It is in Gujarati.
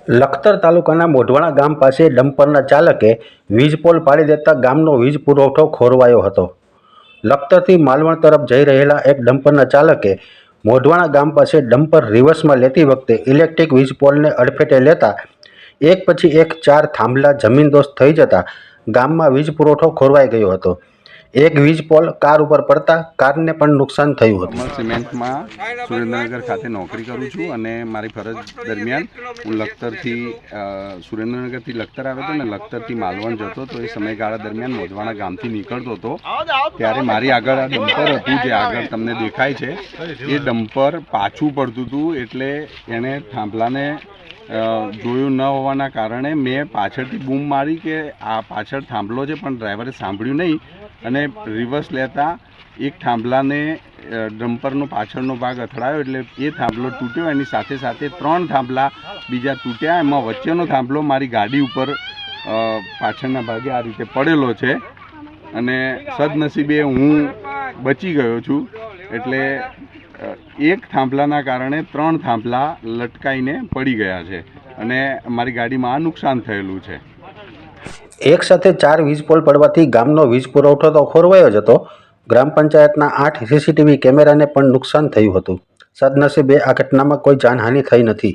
લખતર તાલુકાના મોઢવાણા ગામ પાસે ડમ્પરના ચાલકે વીજ પોલ પાડી દેતા ગામનો વીજ પુરવઠો ખોરવાયો હતો। લખતરથી માલવણ તરફ જઈ રહેલા એક ડમ્પરના ચાલકે મોઢવાણા ગામ પાસે ડમ્પર રિવર્સમાં લેતી વખતે ઇલેક્ટ્રિક વીજ પોલને અડફેટે લેતા એક પછી એક 4 થાંભલા જમીનદોસ્ત થઈ જતા ગામમાં વીજ પુરવઠો ખોરવાઈ ગયો હતો। એક વીજ પોલ કાર ઉપર પડતા કારને પણ નુકસાન થયું હતું। અમર સિમેન્ટમાં સુરેન્દ્રનગર ખાતે નોકરી કરું છું અને મારી ફરજ દરમિયાન હું લખતરથી સુરેન્દ્રનગરથી લખતર આવ્યો હતો ને લખતરથી માલવણ જતો તો એ સમયગાળા દરમિયાન મોઢવાણા ગામથી નીકળતો હતો ત્યારે મારી આગળ આ ડમ્પર હતું જે આગળ તમને દેખાય છે એ ડમ્પર પાછું પડતું હતું એટલે એણે થાંભલાને જોયું ન હોવાના કારણે મેં પાછળથી બૂમ મારી કે આ પાછળ થાંભલો છે પણ ડ્રાઈવરે સાંભળ્યું નહીં અને રિવર્સ લેતા એક થાંભલાને ડમ્પરનો પાછળનો ભાગ અથડાયો એટલે એ થાંભલો તૂટ્યો। એની સાથે સાથે 3 થાંભલા બીજા તૂટ્યા। એમાં વચ્ચેનો થાંભલો મારી ગાડી ઉપર પાછળના ભાગે આ રીતે પડેલો છે અને સદનસીબે હું બચી ગયો છું। એટલે એક થાંભલાના કારણે 3 થાંભલા લટકાઈને પડી ગયા છે અને મારી ગાડીમાં આ નુકસાન થયેલું છે। એક સાથે 4 વીજ પોલ પડવાથી ગામનો વીજ પુરવઠો તો ખોરવાયો જ હતો, ગ્રામ પંચાયતના 8 સીસીટીવી કેમેરાને પણ નુકસાન થયું હતું। સદનસીબે આ ઘટનામાં કોઈ જાનહાનિ થઈ નથી।